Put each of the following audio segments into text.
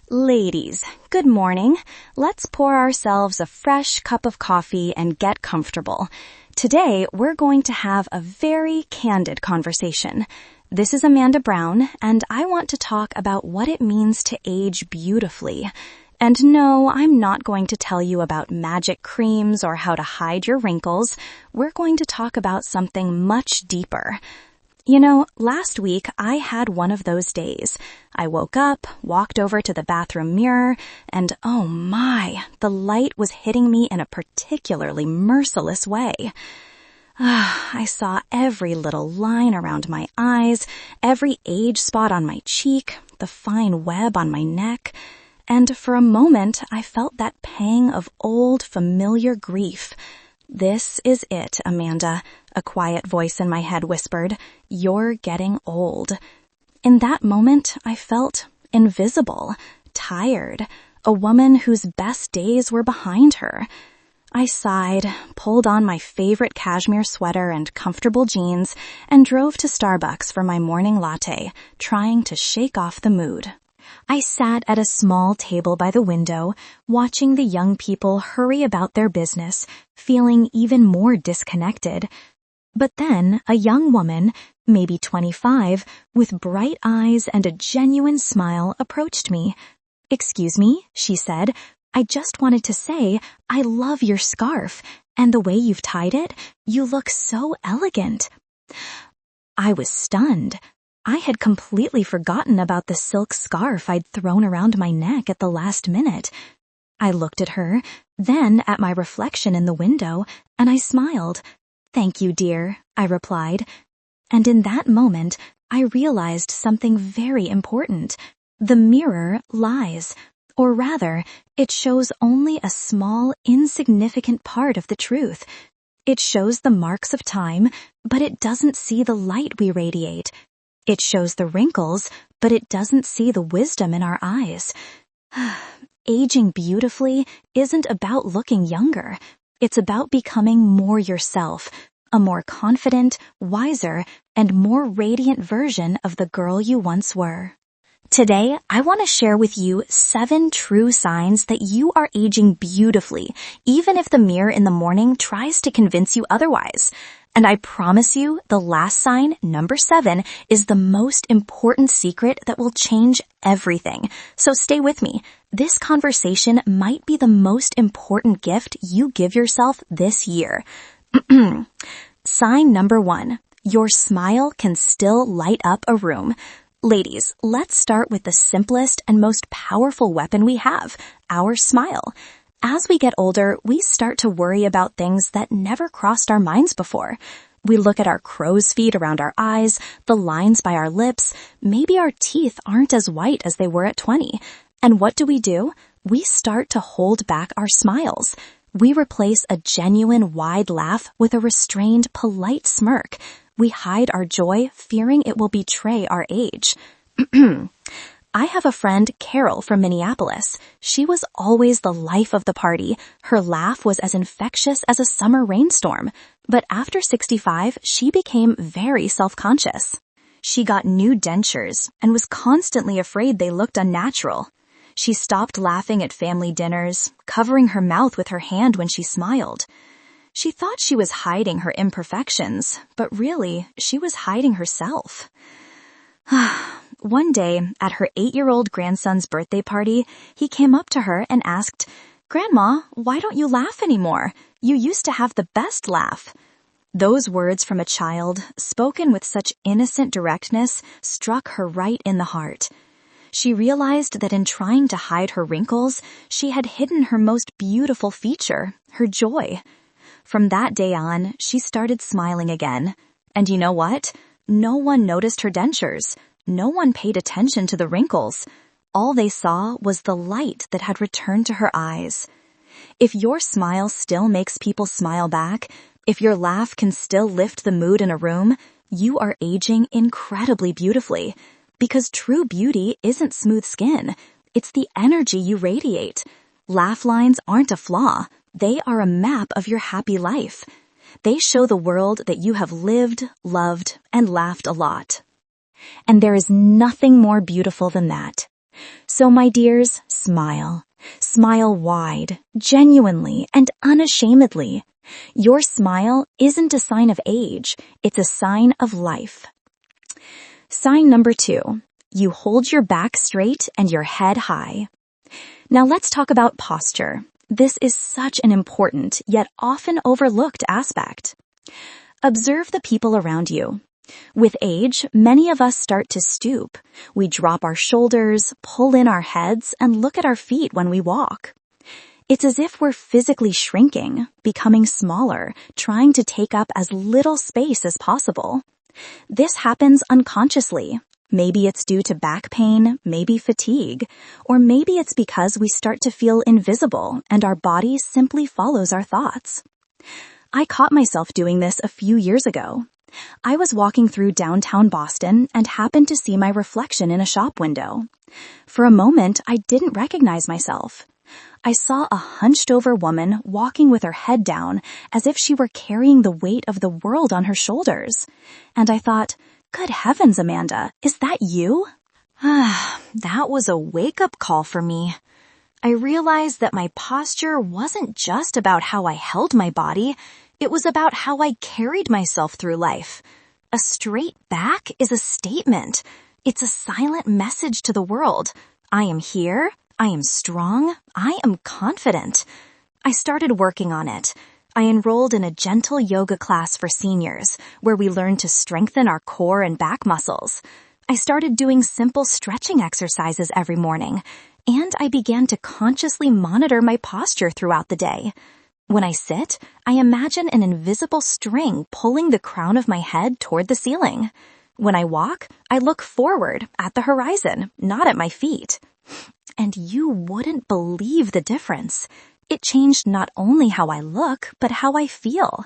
Ladies, good morning. Let's pour ourselves a fresh cup of coffee and get comfortable. Today, we're going to have a very candid conversation. This is Amanda Brown, and I want to talk about what it means to age beautifully. And no, I'm not going to tell you about magic creams or how to hide your wrinkles. We're going to talk about something much deeper. You know, last week I had one of those days. I woke up, walked over to the bathroom mirror, and oh my, the light was hitting me in a particularly merciless way. I saw every little line around my eyes, every age spot on my cheek, the fine web on my neck, and for a moment I felt that pang of old familiar grief. "This is it, Amanda," a quiet voice in my head whispered. "You're getting old." In that moment, I felt invisible, tired, a woman whose best days were behind her. I sighed, pulled on my favorite cashmere sweater and comfortable jeans, and drove to Starbucks for my morning latte, trying to shake off the mood. I sat at a small table by the window, watching the young people hurry about their business, feeling even more disconnected. But then a young woman, maybe 25, with bright eyes and a genuine smile approached me. "Excuse me," she said. "I just wanted to say I love your scarf, and the way you've tied it, you look so elegant." I was stunned. I had completely forgotten about the silk scarf I'd thrown around my neck at the last minute. I looked at her, then at my reflection in the window, and I smiled. "Thank you, dear," I replied. And in that moment, I realized something very important. The mirror lies. Or rather, it shows only a small, insignificant part of the truth. It shows the marks of time, but it doesn't see the light we radiate. It shows the wrinkles, but it doesn't see the wisdom in our eyes. Aging beautifully isn't about looking younger. It's about becoming more yourself, a more confident, wiser, and more radiant version of the girl you once were. Today, I want to share with you 7 true signs that you are aging beautifully, even if the mirror in the morning tries to convince you otherwise. And I promise you, the last sign, number 7, is the most important secret that will change everything. So stay with me. This conversation might be the most important gift you give yourself this year. Sign number 1. Your smile can still light up a room. Ladies, let's start with the simplest and most powerful weapon we have, our smile. As we get older, we start to worry about things that never crossed our minds before. We look at our crow's feet around our eyes, the lines by our lips, maybe our teeth aren't as white as they were at 20. And what do? We start to hold back our smiles. We replace a genuine wide laugh with a restrained, polite smirk. We hide our joy, fearing it will betray our age. I have a friend, Carol, from Minneapolis. She was always the life of the party. Her laugh was as infectious as a summer rainstorm. But after 65, she became very self-conscious. She got new dentures and was constantly afraid they looked unnatural. She stopped laughing at family dinners, covering her mouth with her hand when she smiled. She thought she was hiding her imperfections, but really, she was hiding herself. One day, at her 8-year-old grandson's birthday party, he came up to her and asked, "Grandma, why don't you laugh anymore? You used to have the best laugh." Those words from a child, spoken with such innocent directness, struck her right in the heart. She realized that in trying to hide her wrinkles, she had hidden her most beautiful feature, her joy. From that day on, she started smiling again. And you know what? No one noticed her dentures. No one paid attention to the wrinkles. All they saw was the light that had returned to her eyes. If your smile still makes people smile back, if your laugh can still lift the mood in a room, you are aging incredibly beautifully. Because true beauty isn't smooth skin. It's the energy you radiate. Laugh lines aren't a flaw. They are a map of your happy life. They show the world that you have lived, loved, and laughed a lot. And there is nothing more beautiful than that. So my dears, smile. Smile wide, genuinely, and unashamedly. Your smile isn't a sign of age, it's a sign of life. Sign number 2. You hold your back straight and your head high. Now let's talk about posture. This is such an important, yet often overlooked aspect. Observe the people around you. With age, many of us start to stoop. We drop our shoulders, pull in our heads, and look at our feet when we walk. It's as if we're physically shrinking, becoming smaller, trying to take up as little space as possible. This happens unconsciously. Maybe it's due to back pain, maybe fatigue, or maybe it's because we start to feel invisible and our body simply follows our thoughts. I caught myself doing this a few years ago. I was walking through downtown Boston and happened to see my reflection in a shop window. For a moment, I didn't recognize myself. I saw a hunched-over woman walking with her head down as if she were carrying the weight of the world on her shoulders. And I thought, good heavens, Amanda, is that you? That was a wake-up call for me. I realized that my posture wasn't just about how I held my body, it was about how I carried myself through life. A straight back is a statement. It's a silent message to the world. I am here. I am strong. I am confident. I started working on it. I enrolled in a gentle yoga class for seniors, where we learned to strengthen our core and back muscles. I started doing simple stretching exercises every morning, and I began to consciously monitor my posture throughout the day. When I sit, I imagine an invisible string pulling the crown of my head toward the ceiling. When I walk, I look forward at the horizon, not at my feet. And you wouldn't believe the difference. It changed not only how I look, but how I feel.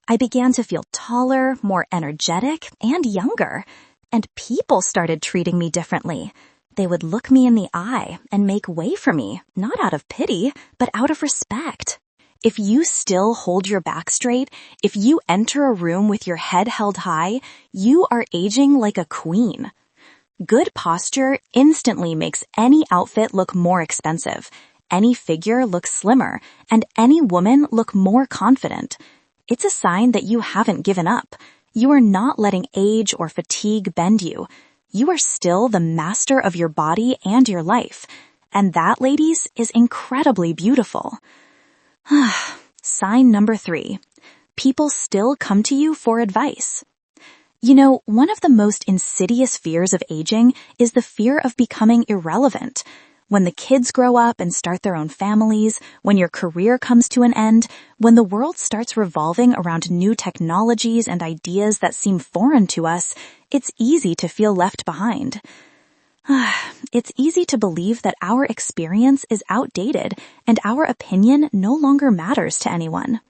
I began to feel taller, more energetic, and younger. And people started treating me differently. They would look me in the eye and make way for me, not out of pity, but out of respect. If you still hold your back straight, if you enter a room with your head held high, you are aging like a queen. Good posture instantly makes any outfit look more expensive, any figure look slimmer, and any woman look more confident. It's a sign that you haven't given up. You are not letting age or fatigue bend you. You are still the master of your body and your life. And that, ladies, is incredibly beautiful. Sign number 3. People still come to you for advice. You know, one of the most insidious fears of aging is the fear of becoming irrelevant. When the kids grow up and start their own families, when your career comes to an end, when the world starts revolving around new technologies and ideas that seem foreign to us, it's easy to feel left behind. It's easy to believe that our experience is outdated and our opinion no longer matters to anyone.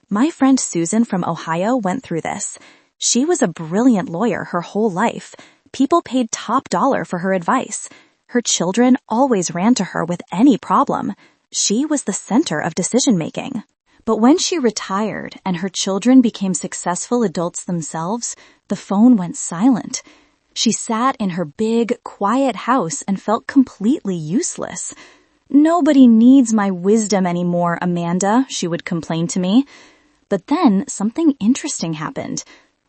My friend Susan from Ohio went through this. She was a brilliant lawyer her whole life. People paid top dollar for her advice. Her children always ran to her with any problem. She was the center of decision-making. But when she retired and her children became successful adults themselves, the phone went silent. She sat in her big, quiet house and felt completely useless. "Nobody needs my wisdom anymore, Amanda," she would complain to me. But then something interesting happened.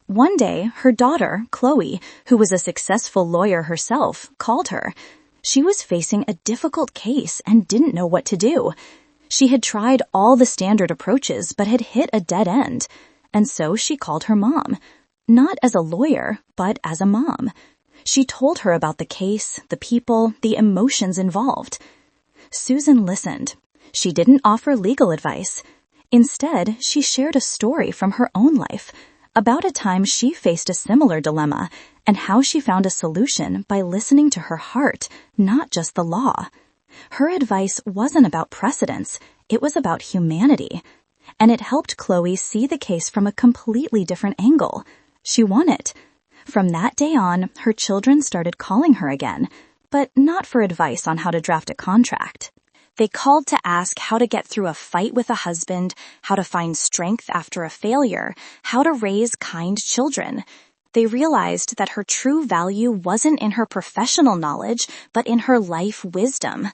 One day, her daughter, Chloe, who was a successful lawyer herself, called her. She was facing a difficult case and didn't know what to do. She had tried all the standard approaches but had hit a dead end. And so she called her mom. Not as a lawyer, but as a mom. She told her about the case, the people, the emotions involved. Susan listened. She didn't offer legal advice. Instead, she shared a story from her own life about a time she faced a similar dilemma and how she found a solution by listening to her heart, not just the law. Her advice wasn't about precedents, it was about humanity. And it helped Chloe see the case from a completely different angle. She won it. From that day on, her children started calling her again, but not for advice on how to draft a contract. They called to ask how to get through a fight with a husband, how to find strength after a failure, how to raise kind children. They realized that her true value wasn't in her professional knowledge, but in her life wisdom.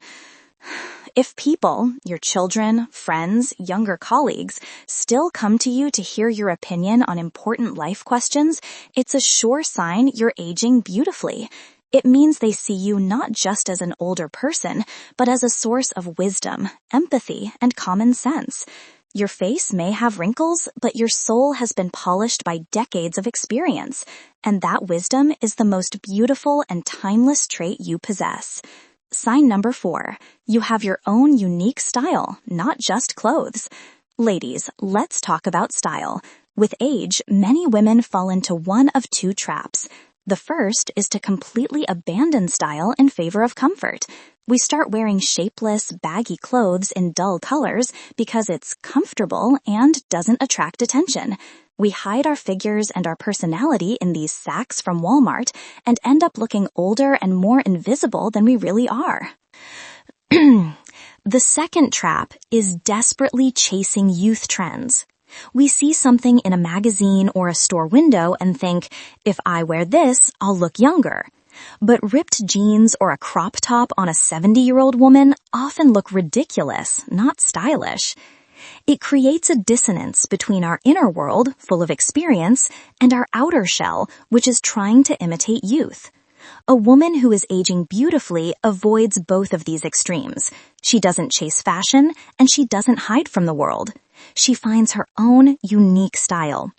If people, your children, friends, younger colleagues, still come to you to hear your opinion on important life questions, it's a sure sign you're aging beautifully. It means they see you not just as an older person, but as a source of wisdom, empathy, and common sense. Your face may have wrinkles, but your soul has been polished by decades of experience, and that wisdom is the most beautiful and timeless trait you possess. Sign number 4, you have your own unique style, not just clothes. Ladies, let's talk about style. With age, many women fall into one of 2 traps. The first is to completely abandon style in favor of comfort. We start wearing shapeless, baggy clothes in dull colors because it's comfortable and doesn't attract attention. We hide our figures and our personality in these sacks from Walmart and end up looking older and more invisible than we really are. The second trap is desperately chasing youth trends. We see something in a magazine or a store window and think, if I wear this, I'll look younger. But ripped jeans or a crop top on a 70-year-old woman often look ridiculous, not stylish. It creates a dissonance between our inner world, full of experience, and our outer shell, which is trying to imitate youth. A woman who is aging beautifully avoids both of these extremes. She doesn't chase fashion, and she doesn't hide from the world. She finds her own unique style.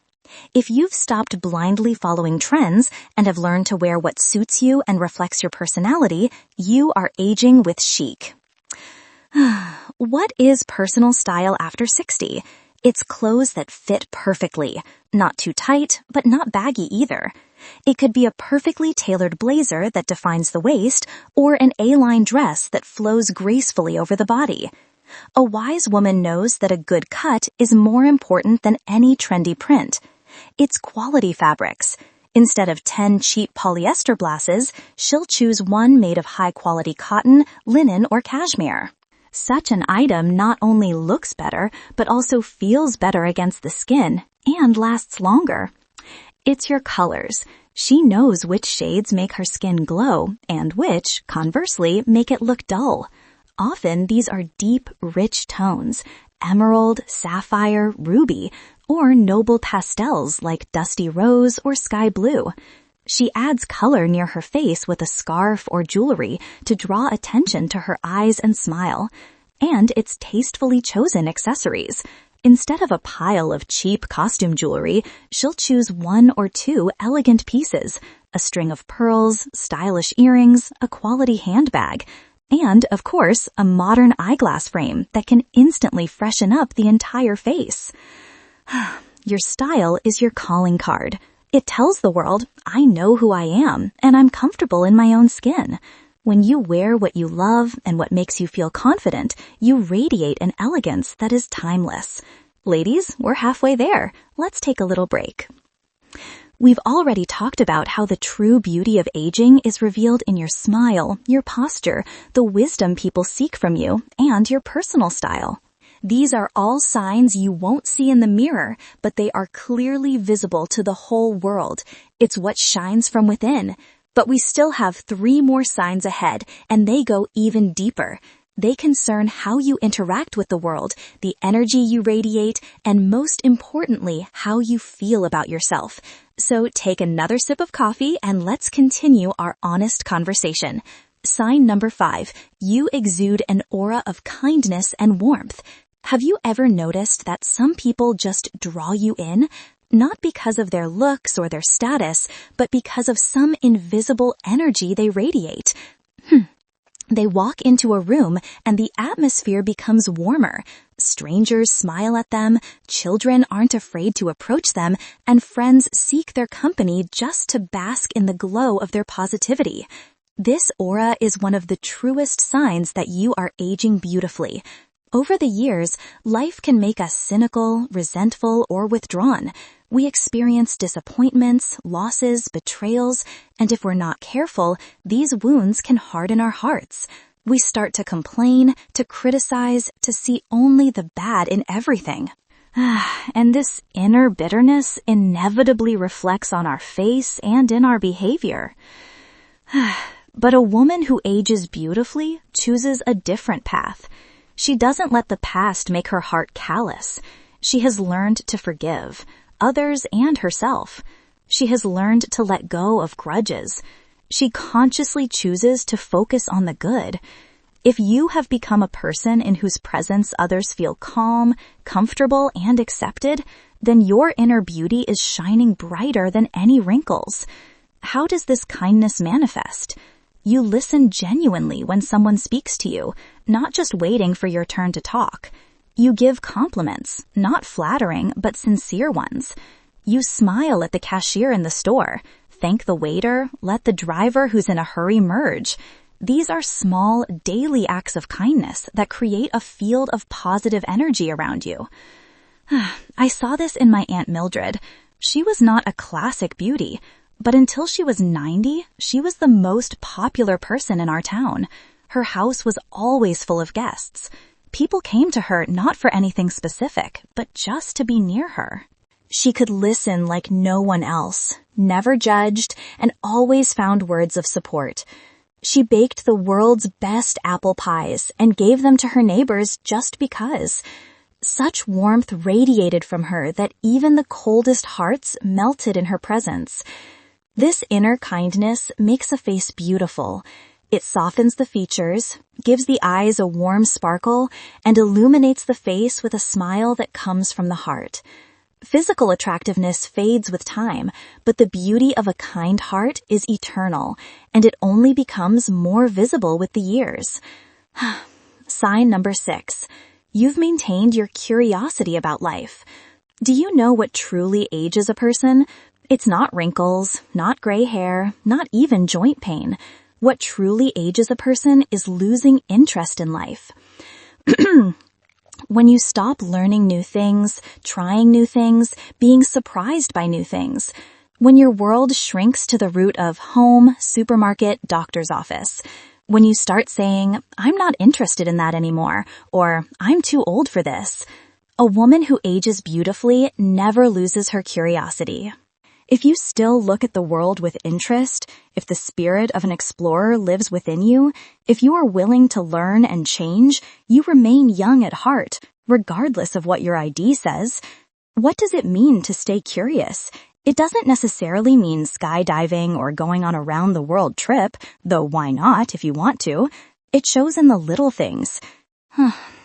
If you've stopped blindly following trends and have learned to wear what suits you and reflects your personality, you are aging with chic. What is personal style after 60? It's clothes that fit perfectly. Not too tight, but not baggy either. It could be a perfectly tailored blazer that defines the waist, or an A-line dress that flows gracefully over the body. A wise woman knows that a good cut is more important than any trendy print. It's quality fabrics. Instead of 10 cheap polyester blouses, she'll choose one made of high-quality cotton, linen, or cashmere. Such an item not only looks better, but also feels better against the skin and lasts longer. It's your colors. She knows which shades make her skin glow and which, conversely, make it look dull. Often these are deep, rich tones, emerald, sapphire, ruby, or noble pastels like dusty rose or sky blue. She adds color near her face with a scarf or jewelry to draw attention to her eyes and smile. And it's tastefully chosen accessories. Instead of a pile of cheap costume jewelry, she'll choose 1 or 2 elegant pieces, a string of pearls, stylish earrings, a quality handbag, and, of course, a modern eyeglass frame that can instantly freshen up the entire face. Your style is your calling card. It tells the world, I know who I am, and I'm comfortable in my own skin. When you wear what you love and what makes you feel confident, you radiate an elegance that is timeless. Ladies, we're halfway there. Let's take a little break. We've already talked about how the true beauty of aging is revealed in your smile, your posture, the wisdom people seek from you, and your personal style. These are all signs you won't see in the mirror, but they are clearly visible to the whole world. It's what shines from within. But we still have 3 more signs ahead, and they go even deeper. They concern how you interact with the world, the energy you radiate, and most importantly, how you feel about yourself. So take another sip of coffee and let's continue our honest conversation. Sign number 5, you exude an aura of kindness and warmth. Have you ever noticed that some people just draw you in? Not because of their looks or their status, but because of some invisible energy they radiate. They walk into a room and the atmosphere becomes warmer. Strangers smile at them, children aren't afraid to approach them, and friends seek their company just to bask in the glow of their positivity. This aura is one of the truest signs that you are aging beautifully. Over the years, life can make us cynical, resentful, or withdrawn. We experience disappointments, losses, betrayals, and if we're not careful, these wounds can harden our hearts. We start to complain, to criticize, to see only the bad in everything. And this inner bitterness inevitably reflects on our face and in our behavior. But a woman who ages beautifully chooses a different path. She doesn't let the past make her heart callous. She has learned to forgive others and herself. She has learned to let go of grudges. She consciously chooses to focus on the good. If you have become a person in whose presence others feel calm, comfortable, and accepted, then your inner beauty is shining brighter than any wrinkles. How does this kindness manifest? You listen genuinely when someone speaks to you, not just waiting for your turn to talk. You give compliments, not flattering, but sincere ones. You smile at the cashier in the store, thank the waiter, let the driver who's in a hurry merge. These are small, daily acts of kindness that create a field of positive energy around you. I saw this in my Aunt Mildred. She was not a classic beauty, but until she was 90, she was the most popular person in our town. Her house was always full of guests. People came to her not for anything specific, but just to be near her. She could listen like no one else, never judged, and always found words of support. She baked the world's best apple pies and gave them to her neighbors just because. Such warmth radiated from her that even the coldest hearts melted in her presence. This inner kindness makes a face beautiful. It softens the features, gives the eyes a warm sparkle, and illuminates the face with a smile that comes from the heart. Physical attractiveness fades with time, but the beauty of a kind heart is eternal, and it only becomes more visible with the years. Sign number 6. You've maintained your curiosity about life. Do you know what truly ages a person? It's not wrinkles, not gray hair, not even joint pain. What truly ages a person is losing interest in life. When you stop learning new things, trying new things, being surprised by new things. When your world shrinks to the root of home, supermarket, doctor's office. When you start saying, I'm not interested in that anymore, or I'm too old for this. A woman who ages beautifully never loses her curiosity. If you still look at the world with interest, if the spirit of an explorer lives within you, if you are willing to learn and change, you remain young at heart, regardless of what your ID says. What does it mean to stay curious? It doesn't necessarily mean skydiving or going on a round-the-world trip, though why not if you want to? It shows in the little things.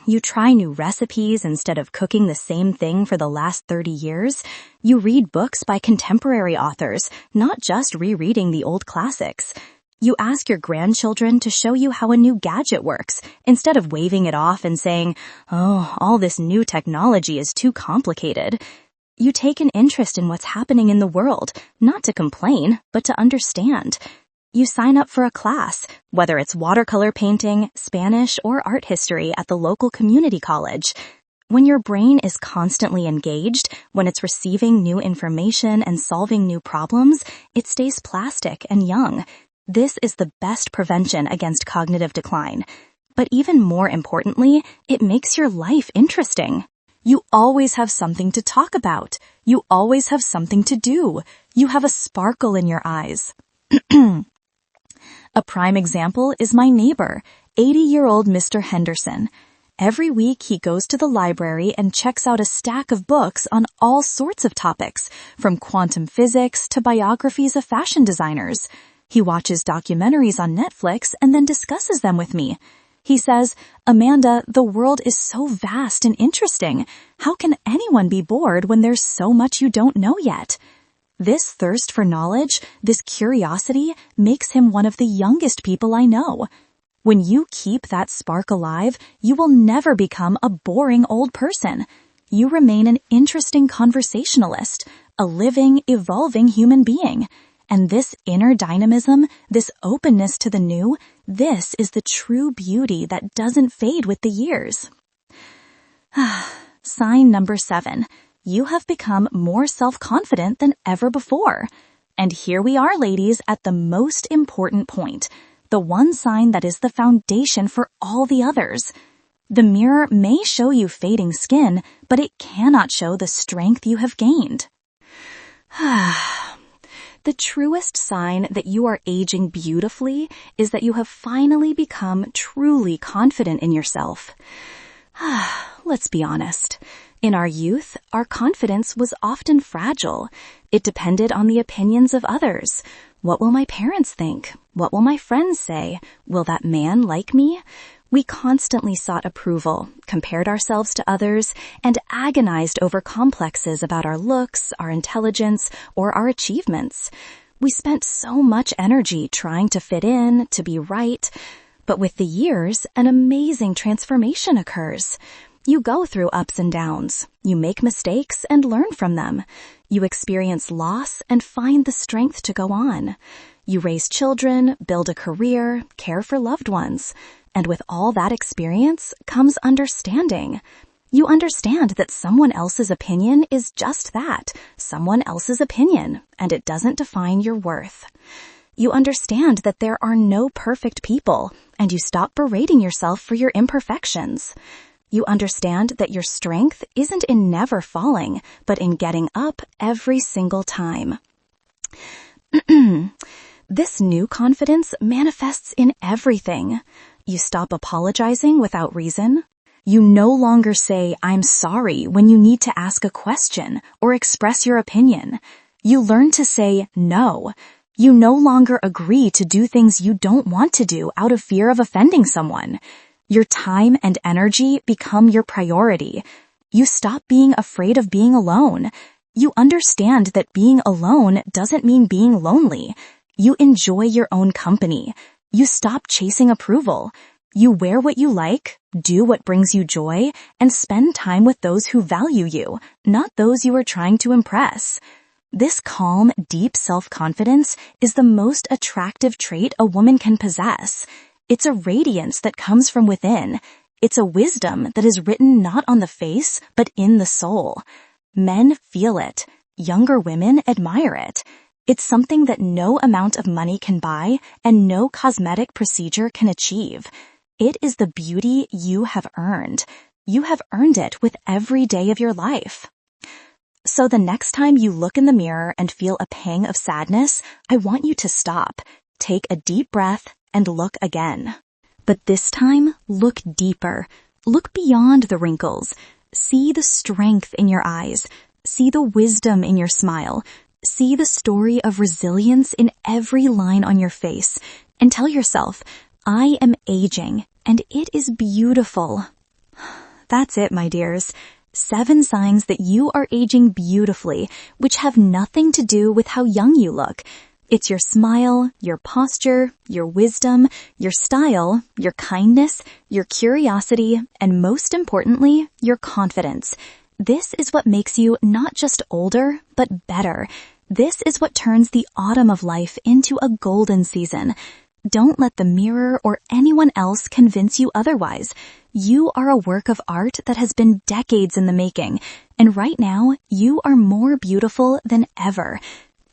You try new recipes instead of cooking the same thing for the last 30 years. You read books by contemporary authors, not just rereading the old classics. You ask your grandchildren to show you how a new gadget works, instead of waving it off and saying, oh, all this new technology is too complicated. You take an interest in what's happening in the world, not to complain, but to understand. You sign up for a class, whether it's watercolor painting, Spanish, or art history at the local community college. When your brain is constantly engaged, when it's receiving new information and solving new problems, it stays plastic and young. This is the best prevention against cognitive decline. But even more importantly, it makes your life interesting. You always have something to talk about. You always have something to do. You have a sparkle in your eyes. A prime example is my neighbor, 80-year-old Mr. Henderson. Every week he goes to the library and checks out a stack of books on all sorts of topics, from quantum physics to biographies of fashion designers. He watches documentaries on Netflix and then discusses them with me. He says, Amanda, the world is so vast and interesting. How can anyone be bored when there's so much you don't know yet? This thirst for knowledge, this curiosity, makes him one of the youngest people I know. When you keep that spark alive, you will never become a boring old person. You remain an interesting conversationalist, a living, evolving human being. And this inner dynamism, this openness to the new, this is the true beauty that doesn't fade with the years. Sign number 7. You have become more self-confident than ever before. And here we are, ladies, at the most important point, the one sign that is the foundation for all the others. The mirror may show you fading skin, but it cannot show the strength you have gained. The truest sign that you are aging beautifully is that you have finally become truly confident in yourself. Let's be honest. In our youth, our confidence was often fragile. It depended on the opinions of others. What will my parents think? What will my friends say? Will that man like me? We constantly sought approval, compared ourselves to others, and agonized over complexes about our looks, our intelligence, or our achievements. We spent so much energy trying to fit in, to be right. But with the years, an amazing transformation occurs. You go through ups and downs. You make mistakes and learn from them. You experience loss and find the strength to go on. You raise children, build a career, care for loved ones. And with all that experience comes understanding. You understand that someone else's opinion is just that, someone else's opinion, and it doesn't define your worth. You understand that there are no perfect people, and you stop berating yourself for your imperfections. You understand that your strength isn't in never falling, but in getting up every single time. This new confidence manifests in everything. You stop apologizing without reason. You no longer say, "I'm sorry," when you need to ask a question or express your opinion. You learn to say no. You no longer agree to do things you don't want to do out of fear of offending someone. Your time and energy become your priority. You stop being afraid of being alone. You understand that being alone doesn't mean being lonely. You enjoy your own company. You stop chasing approval. You wear what you like, do what brings you joy, and spend time with those who value you, not those you are trying to impress. This calm, deep self-confidence is the most attractive trait a woman can possess. It's a radiance that comes from within. It's a wisdom that is written not on the face, but in the soul. Men feel it. Younger women admire it. It's something that no amount of money can buy and no cosmetic procedure can achieve. It is the beauty you have earned. You have earned it with every day of your life. So the next time you look in the mirror and feel a pang of sadness, I want you to stop, take a deep breath, and look again. But this time, look deeper. Look beyond the wrinkles. See the strength in your eyes. See the wisdom in your smile. See the story of resilience in every line on your face. And tell yourself, I am aging, and it is beautiful. That's it, my dears. 7 signs that you are aging beautifully, which have nothing to do with how young you look. It's your smile, your posture, your wisdom, your style, your kindness, your curiosity, and most importantly, your confidence. This is what makes you not just older, but better. This is what turns the autumn of life into a golden season. Don't let the mirror or anyone else convince you otherwise. You are a work of art that has been decades in the making, and right now, you are more beautiful than ever.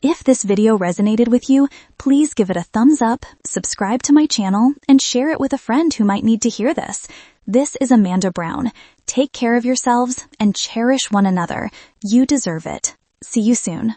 If this video resonated with you, please give it a thumbs up, subscribe to my channel, and share it with a friend who might need to hear this. This is Amanda Brown. Take care of yourselves and cherish one another. You deserve it. See you soon.